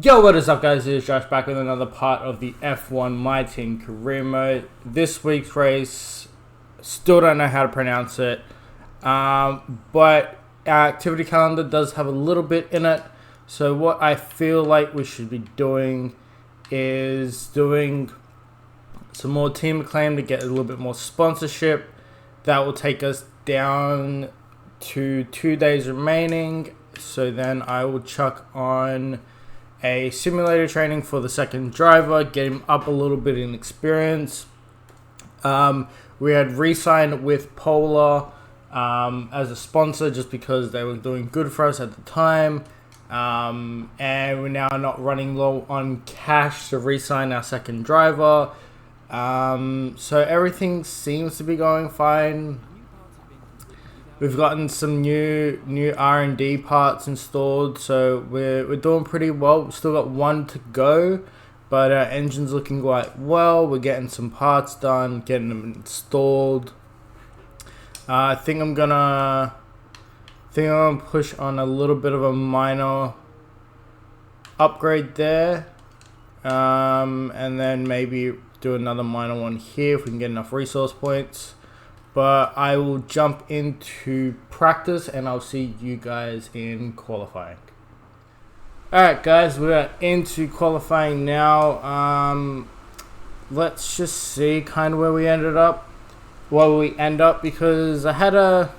Yo, what is up guys, it's Josh back with another part of the F1 My Team career mode. This week's race, still don't know how to pronounce it, but our activity calendar does have a little bit in it. So what I feel like we should be doing is doing some more team acclaim to get a little bit more sponsorship. That will take us down to 2 days remaining. So then I will chuck on a simulator training for the second driver, get him up a little bit in experience. We had re-signed with Polar as a sponsor just because they were doing good for us at the time. And we're now not running low on cash to re-sign our second driver. So everything seems to be going fine. We've gotten some new R&D parts installed, so we're doing pretty well. We've still got one to go, but our engine's looking quite well. We're getting some parts done, getting them installed. I think I'm gonna push on a little bit of a minor upgrade there, and then maybe do another minor one here if we can get enough resource points. But I will jump into practice and I'll see you guys in qualifying. Alright guys, we're into qualifying now. Let's just see kind of where we end up, because I had a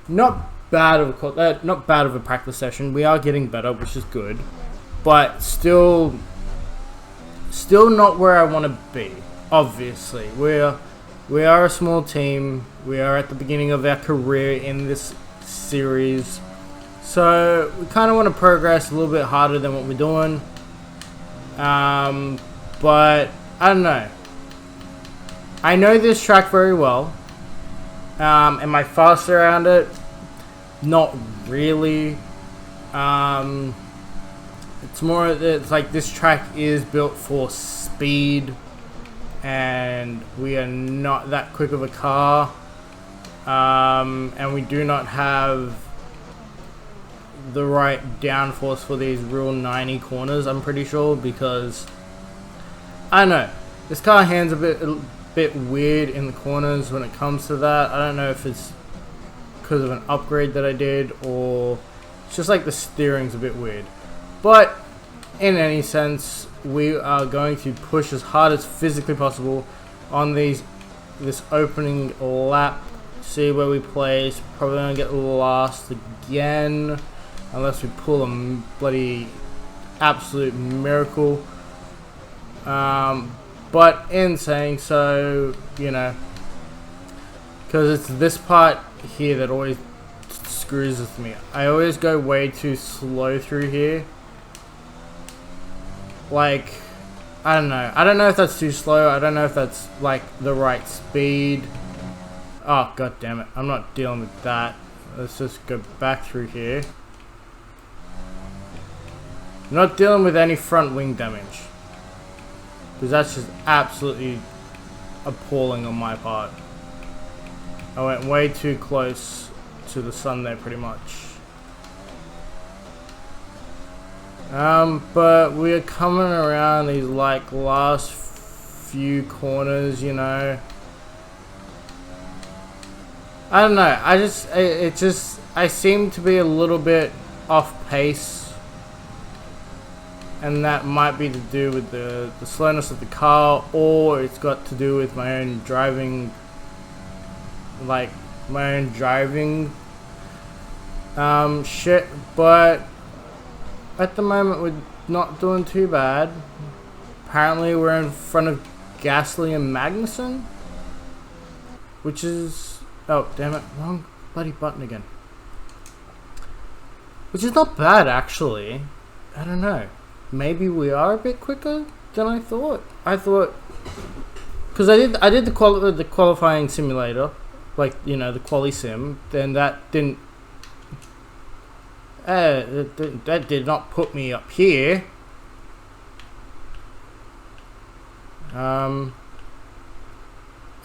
not bad of a practice session. We are getting better, which is good, but still not where I want to be. Obviously, we are a small team. We are at the beginning of our career in this series. So we kind of want to progress a little bit harder than what we're doing. But I don't know. I know this track very well. Am I fast around it? Not really. It's like this track is built for speed. And we are not that quick of a car, and we do not have the right downforce for these real 90 corners, I'm pretty sure, because I don't know, this car hands a bit weird in the corners when it comes to that. I don't know if it's because of an upgrade that I did, or it's just like the steering's a bit weird. But in any sense, we are going to push as hard as physically possible on this opening lap. See where we place. Probably gonna get last again, unless we pull a bloody absolute miracle. But in saying so, you know, because it's this part here that always screws with me. I always go way too slow through here. Like, I don't know if that's too slow. I don't know if that's like the right speed. Oh, god damn it. I'm not dealing with that. Let's just go back through here. I'm not dealing with any front wing damage, because that's just absolutely appalling on my part. I went way too close to the sun there pretty much. But we're coming around these like last few corners, you know. I don't know. I seem to be a little bit off pace, and that might be to do with the slowness of the car, or it's got to do with my own driving, shit. But at the moment, we're not doing too bad. Apparently, we're in front of Gasly and Magnussen, which is... oh, damn it. Wrong bloody button again. Which is not bad, actually. I don't know. Maybe we are a bit quicker than I thought. Because I did the qualifying simulator, like, you know, the quali sim. Then that didn't... that did not put me up here.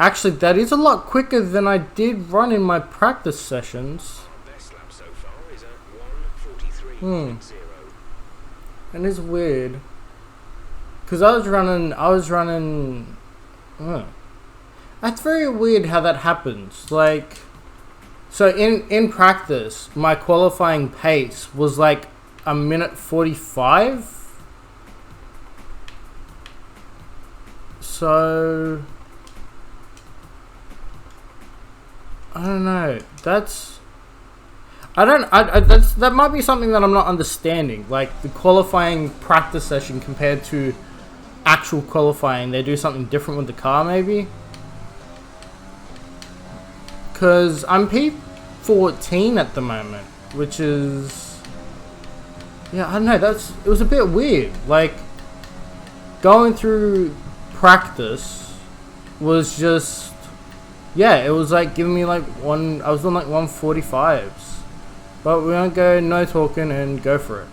Actually, that is a lot quicker than I did run in my practice sessions. And it's weird. Because I was running... That's very weird how that happens. Like, so in practice, my qualifying pace was like a minute 45. So, I don't know. That might be something that I'm not understanding. Like the qualifying practice session compared to actual qualifying, they do something different with the car, maybe. Because I'm P14 at the moment, which is, yeah, I don't know. It was a bit weird. Like going through practice was just, yeah, it was like giving me like I was doing like 145s. But we won't go no talking and go for it.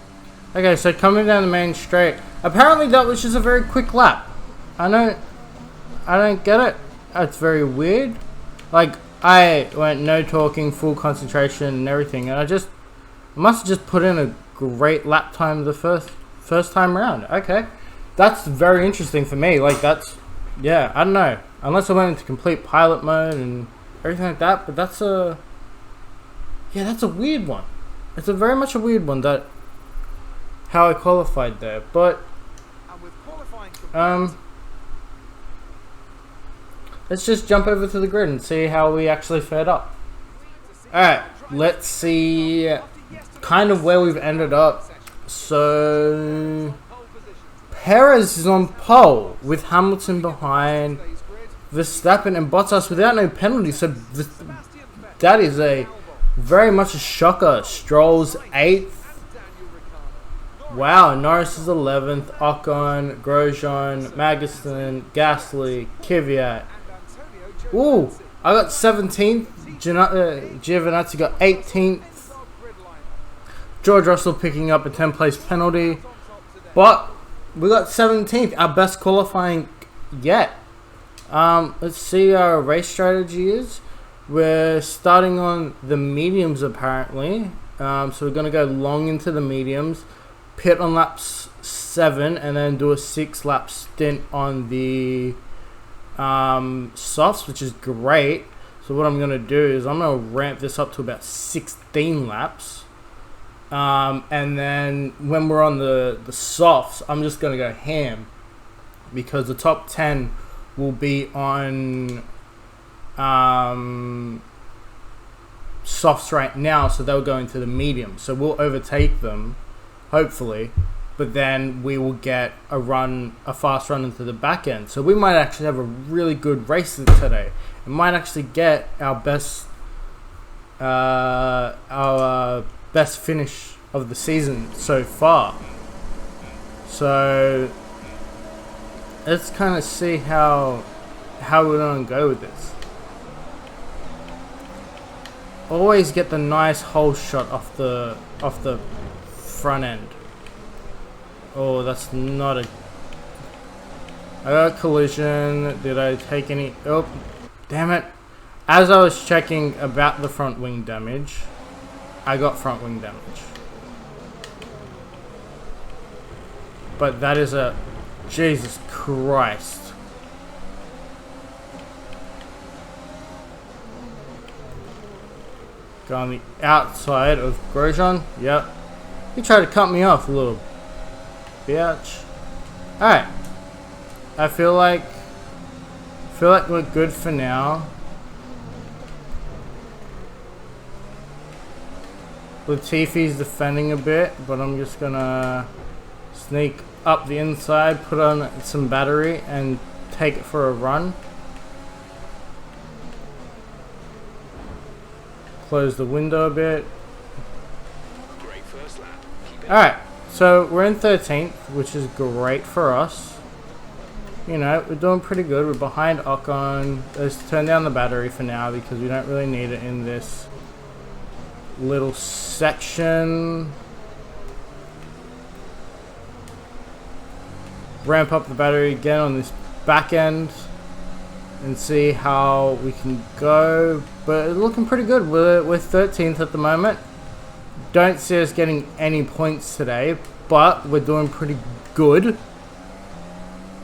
Okay, so coming down the main straight. Apparently that was just a very quick lap. I don't get it. That's very weird. Like, I went no talking, full concentration and everything, and I must have just put in a great lap time the first time around. Okay. That's very interesting for me. Like, yeah, I don't know. Unless I went into complete pilot mode and everything like that, but that's a weird one. It's a very much a weird one, that how I qualified there. But let's just jump over to the grid and see how we actually fared up. Alright, let's see kind of where we've ended up. So Perez is on pole with Hamilton behind, Verstappen and Bottas without no penalty. So that is very much a shocker. Stroll's 8th. Wow, Norris is 11th. Ocon, Grosjean, Magnussen, Gasly, Kvyat. Ooh, I got 17th. Giovinazzi got 18th. George Russell picking up a 10th place penalty. But we got 17th, our best qualifying yet. Let's see our race strategy is. We're starting on the mediums apparently. So we're going to go long into the mediums. Pit on laps 7 and then do a 6-lap stint on the softs, which is great. So what I'm going to do is I'm going to ramp this up to about 16 laps. And then when we're on the softs, I'm just going to go ham. Because the top 10 will be on softs right now, so they'll go into the medium. So we'll overtake them, hopefully, but then we will get a fast run into the back end. So we might actually have a really good race today. It might actually get our best finish of the season so far. So let's kind of see how we're gonna go with this. Always get the nice hole shot off the front end. Oh, that's not a... I got a collision. Did I take any... Oh, damn it. As I was checking about the front wing damage, I got front wing damage. But that is a... Jesus Christ. Go on the outside of Grosjean. Yep. He tried to cut me off, a little bitch. Alright. I feel like we're good for now. Latifi's defending a bit, but I'm just gonna sneak up the inside, put on some battery, and take it for a run. Close the window a bit. Alright, so we're in 13th, which is great for us. You know, we're doing pretty good. We're behind Ocon. Let's turn down the battery for now because we don't really need it in this little section. Ramp up the battery again on this back end and see how we can go. But it's looking pretty good. We're 13th at the moment. Don't see us getting any points today, but we're doing pretty good.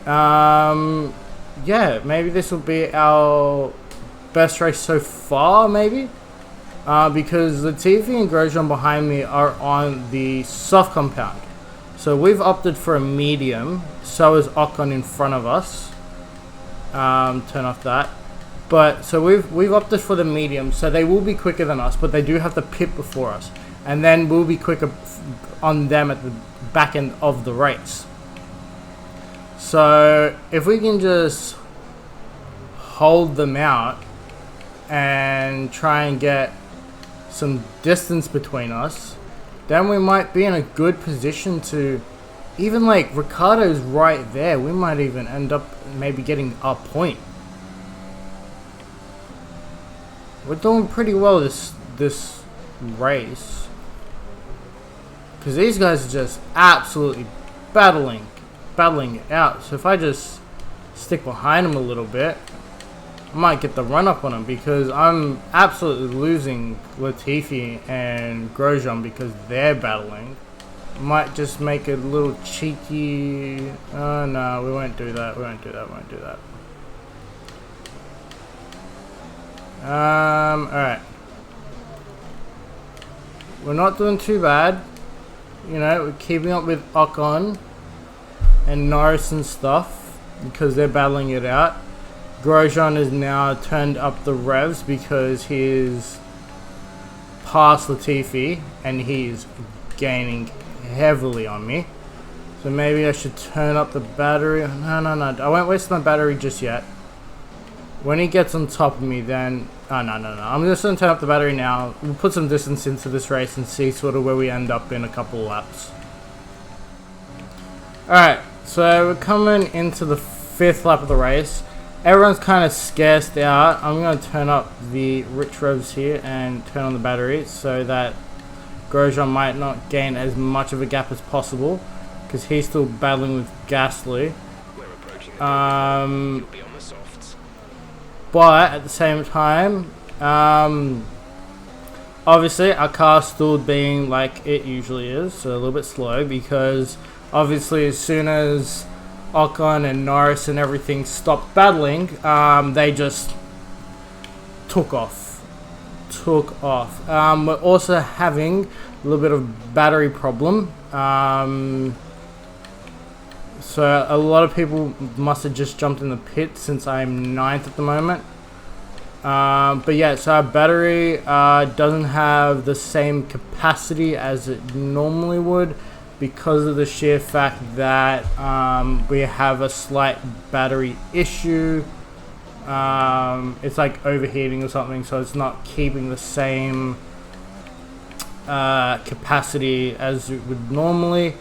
Yeah, maybe this will be our best race so far, maybe. Because Latifi and Grosjean behind me are on the soft compound. So we've opted for a medium. So is Ocon in front of us. Turn off that. But so we've opted for the medium. So they will be quicker than us, but they do have to pit before us. And then we'll be quicker on them at the back end of the race. So if we can just hold them out and try and get some distance between us, then we might be in a good position to, even like Ricardo's right there, we might even end up maybe getting a point. We're doing pretty well this race, because these guys are just absolutely battling it out. So if I just stick behind them a little bit, I might get the run up on them, because I'm absolutely losing Latifi and Grosjean because they're battling. Might just make a little cheeky. Oh no, we won't do that. Alright. We're not doing too bad. You know, we're keeping up with Ocon and Norris and stuff because they're battling it out. Grosjean has now turned up the revs because he's past Latifi and he's gaining heavily on me. So maybe I should turn up the battery. No. I won't waste my battery just yet. When he gets on top of me, then... Oh, no. I'm just going to turn up the battery now. We'll put some distance into this race and see sort of where we end up in a couple of laps. Alright, so we're coming into the 5th lap of the race. Everyone's kind of scarced out. I'm going to turn up the rich revs here and turn on the battery so that Grosjean might not gain as much of a gap as possible, because he's still battling with Gasly. But at the same time, obviously our car's still being like it usually is, so a little bit slow, because obviously as soon as Ocon and Norris and everything stopped battling, they just took off. We're also having a little bit of battery problem. So a lot of people must have just jumped in the pit since I'm 9th at the moment. But yeah, so our battery doesn't have the same capacity as it normally would, because of the sheer fact that we have a slight battery issue. It's like overheating or something, so it's not keeping the same capacity as it would normally.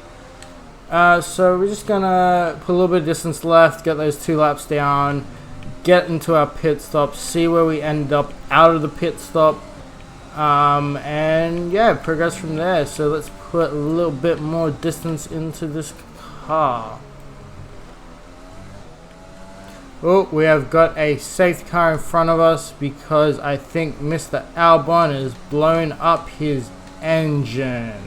So we're just gonna put a little bit of distance left, get those 2 laps down, get into our pit stop, see where we end up out of the pit stop, and yeah, progress from there. So let's put a little bit more distance into this car. Oh, we have got a safety car in front of us because I think Mr. Albon is blowing up his engine.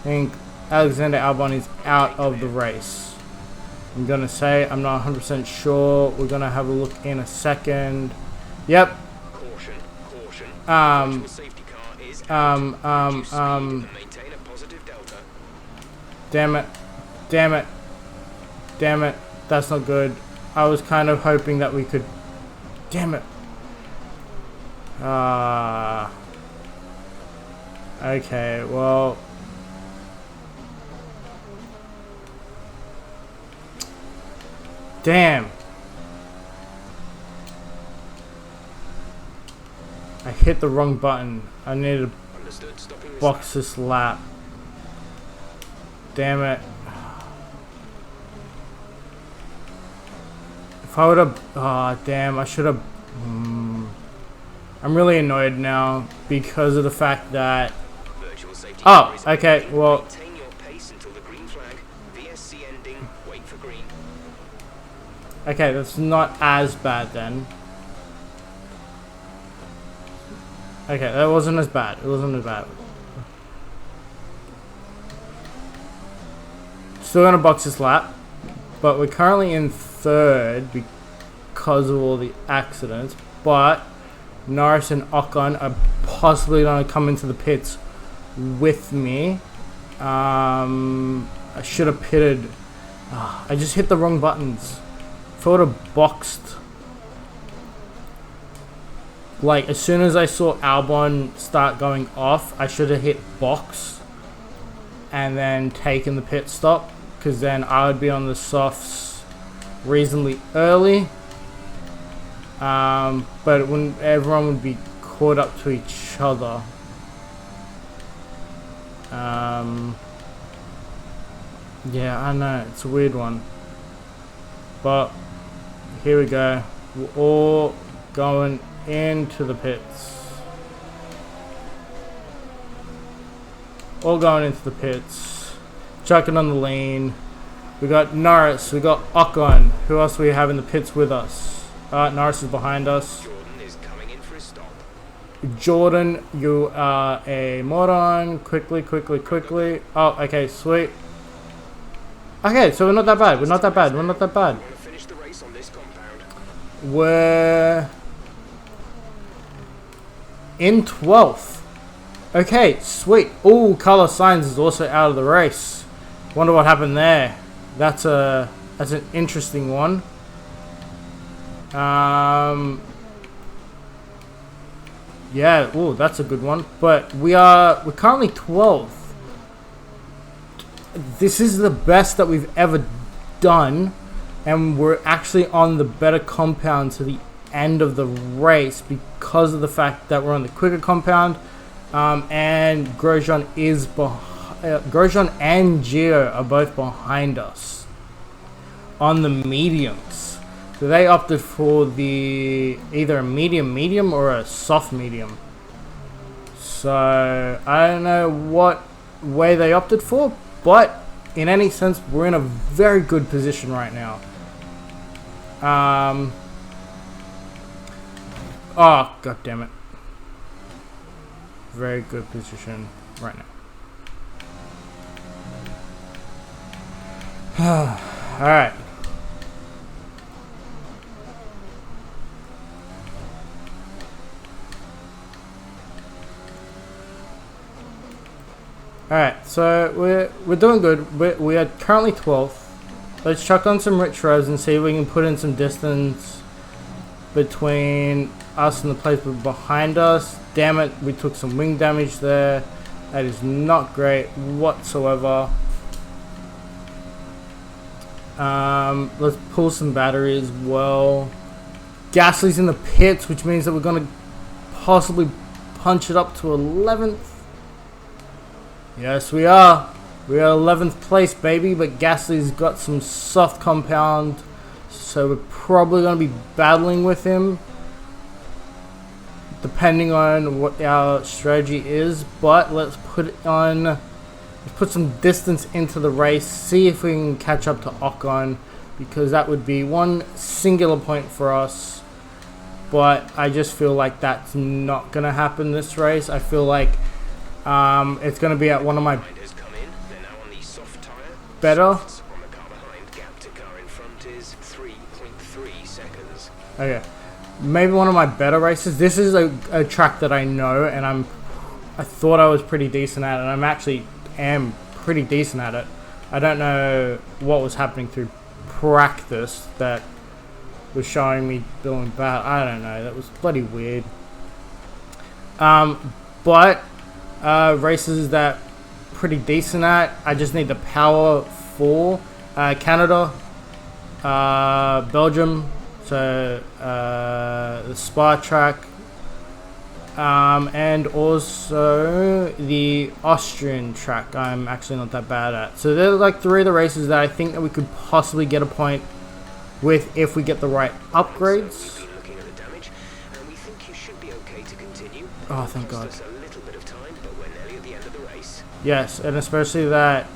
I think Alexander Albon is out of the race. I'm gonna say, I'm not 100% sure. We're gonna have a look in a second. Yep. Damn it. That's not good. I was kind of hoping that we could... Damn it. Okay, well... Damn. I hit the wrong button. I need to box this lap. Damn it. If I would have... Oh, damn. I should have... I'm really annoyed now because of the fact that... Oh, okay. Well... Okay, that's not as bad then. Okay, that wasn't as bad. It wasn't as bad. Still gonna box this lap, but we're currently in third because of all the accidents. But Norris and Ocon are possibly gonna come into the pits with me. I should have pitted. I just hit the wrong buttons. If I would have boxed, like as soon as I saw Albon start going off, I should have hit box and then taken the pit stop, because then I would be on the softs reasonably early. But when everyone would be caught up to each other. Yeah, I know, it's a weird one. But here we go. We're all going into the pits. All going into the pits. Chucking on the lean. We got Norris, we got Ocon. Who else do we have in the pits with us? Norris is behind us. Jordan is coming in for a stop. Jordan, you are a moron. Quickly. Oh, okay, sweet. Okay, so we're not that bad. We're not that bad. We're in 12th. Okay, sweet. Oh, Carlos Sainz is also out of the race. Wonder what happened there. That's an interesting one. Yeah, oh, that's a good one. But we're currently 12th. This is the best that we've ever done, and we're actually on the better compound to the end of the race because of the fact that we're on the quicker compound, and Grosjean and Gio are both behind us on the mediums. So they opted for either a medium or a soft medium. So I don't know what way they opted for, but in any sense, we're in a very good position right now. Oh, god damn it. Very good position right now. Alright. Alright, so we're doing good. We are currently 12th. Let's chuck on some retros and see if we can put in some distance between us and the place behind us. Damn it, we took some wing damage there. That is not great whatsoever. Let's pull some batteries. Well, Gasly's in the pits, which means that we're going to possibly punch it up to 11th. Yes, we are. We are 11th place, baby, but Gasly's got some soft compound, so we're probably going to be battling with him, depending on what our strategy is. But let's put some distance into the race, see if we can catch up to Ocon, because that would be one singular point for us. But I just feel like that's not going to happen this race. I feel like it's going to be at one of my better. Okay, maybe one of my better races. This is a track that I know, and I thought I was pretty decent at it, and I'm actually pretty decent at it. I don't know what was happening through practice that was showing me doing bad. I don't know. That was bloody weird. But races that pretty decent at. I just need the power for Canada, Belgium, so the Spa track, and also the Austrian track. I'm actually not that bad at. So they're like three of the races that I think that we could possibly get a point with if we get the right upgrades. Oh, thank God. Yes, and especially that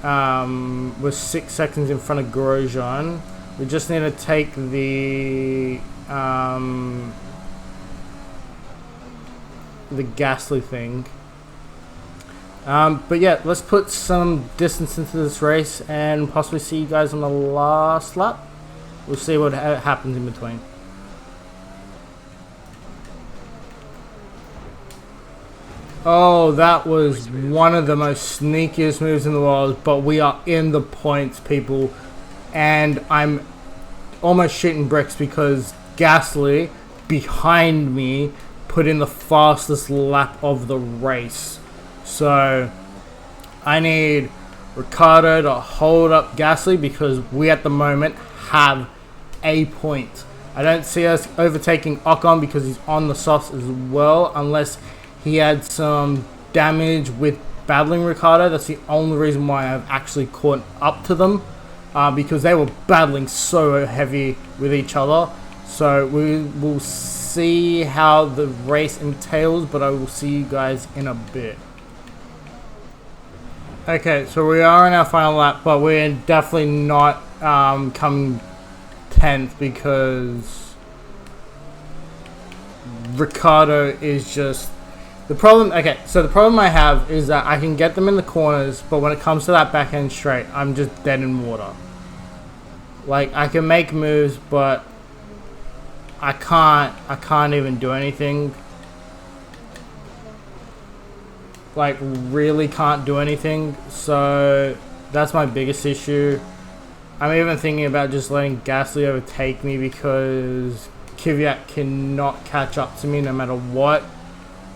we're 6 seconds in front of Grosjean. We just need to take the Gasly thing. But yeah, let's put some distance into this race and possibly see you guys on the last lap. We'll see what happens in between. Oh, that was one of the most sneakiest moves in the world, but we are in the points, people. And I'm almost shitting bricks because Gasly, behind me, put in the fastest lap of the race. So, I need Ricciardo to hold up Gasly because we at the moment have a point. I don't see us overtaking Ocon because he's on the softs as well, unless he had some damage with battling Ricciardo. That's the only reason why I've actually caught up to them, because they were battling so heavy with each other. So we will see how the race entails, but I will see you guys in a bit. Okay, so we are in our final lap, but we're definitely not coming 10th because Ricciardo is just the problem. Okay, so the problem I have is that I can get them in the corners, but when it comes to that back end straight, I'm just dead in water. Like, I can make moves, but I can't even do anything. Like, really can't do anything. So that's my biggest issue. I'm even thinking about just letting Gasly overtake me because Kvyat cannot catch up to me no matter what.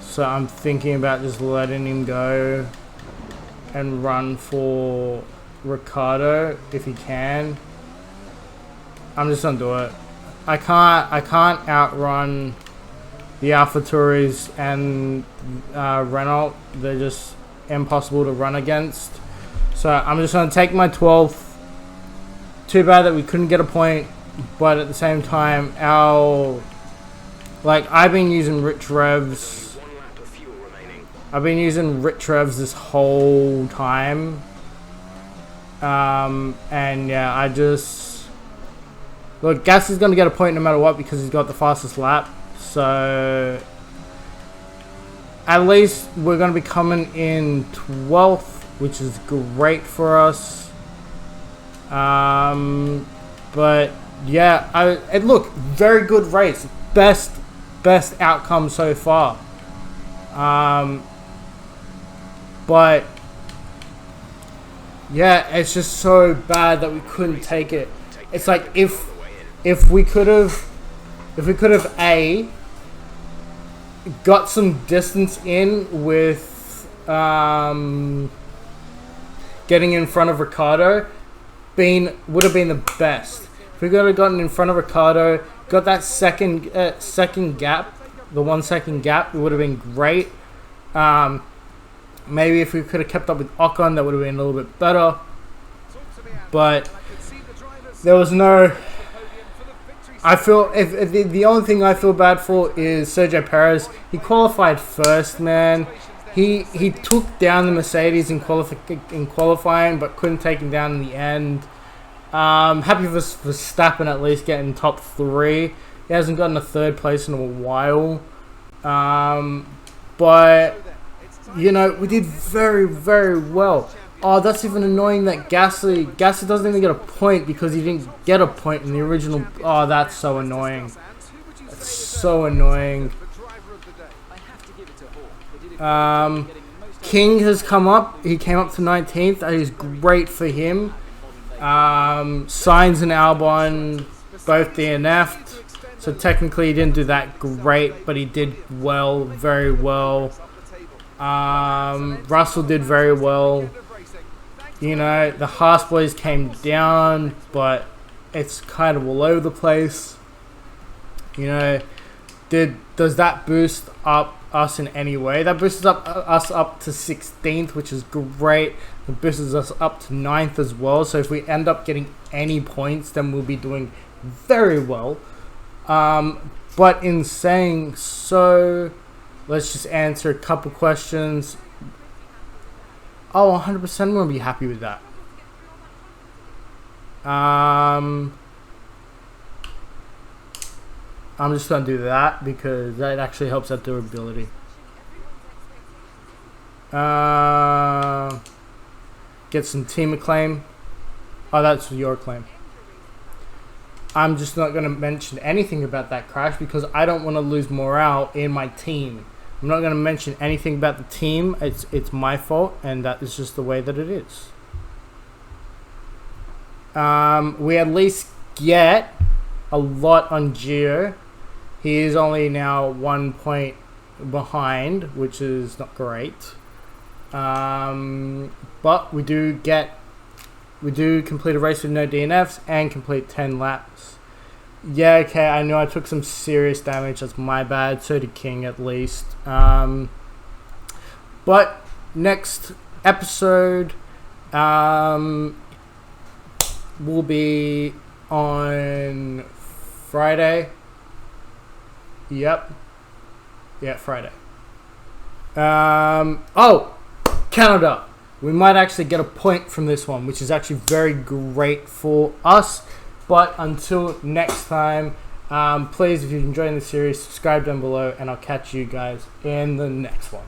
So I'm thinking about just letting him go and run for Ricciardo if he can. I'm just gonna do it. I can't outrun the AlphaTauris and Renault. They're just impossible to run against. So I'm just gonna take my 12th. Too bad that we couldn't get a point, but at the same time, I've been using rich revs. I've been using rich revs this whole time. And yeah, look, Gasly's gonna get a point no matter what because he's got the fastest lap. So at least we're gonna be coming in 12th, which is great for us. But yeah, look, very good race, best outcome so far. But yeah, it's just so bad that we couldn't take it. It's like if we could have got some distance in with getting in front of Ricciardo, would have been the best. If we could have gotten in front of Ricciardo, got that second gap, the 1 second gap, it would have been great. Maybe if we could have kept up with Ocon, that would have been a little bit better. But there was no. I feel if the only thing I feel bad for is Sergio Perez. He qualified first, man. He took down the Mercedes in qualifying, but couldn't take him down in the end. Happy for Verstappen at least getting top 3. He hasn't gotten a 3rd place in a while. But you know, we did very, very well. Oh, that's even annoying that Gasly doesn't even get a point because he didn't get a point in the original. Oh, that's so annoying. That's so annoying. King has come up. He came up to 19th. That is great for him. Sainz and Albon both DNF'd. So technically he didn't do that great, but he did well, very well. Russell did very well. You know, the Haas boys came down, but it's kind of all over the place. You know, does that boost up us in any way? That boosts us up to 16th, which is great. It boosts us up to 9th as well. So if we end up getting any points, then we'll be doing very well. But in saying so, let's just answer a couple questions. Oh, 100% I'm going to be happy with that. I'm just going to do that because that actually helps our durability. Get some team acclaim. Oh, that's your claim. I'm just not going to mention anything about that crash because I don't want to lose morale in my team. I'm not going to mention anything about the team. It's my fault, and that is just the way that it is. We at least get a lot on Geo. He is only now 1 point behind, which is not great. But we do complete a race with no DNFs and complete 10 laps. Yeah, okay, I know I took some serious damage. That's my bad. So did King, at least. But next episode will be on Friday. Yep. Yeah, Friday. Oh, Canada. We might actually get a point from this one, which is actually very great for us. But until next time, please, if you're enjoying the series, subscribe down below, and I'll catch you guys in the next one.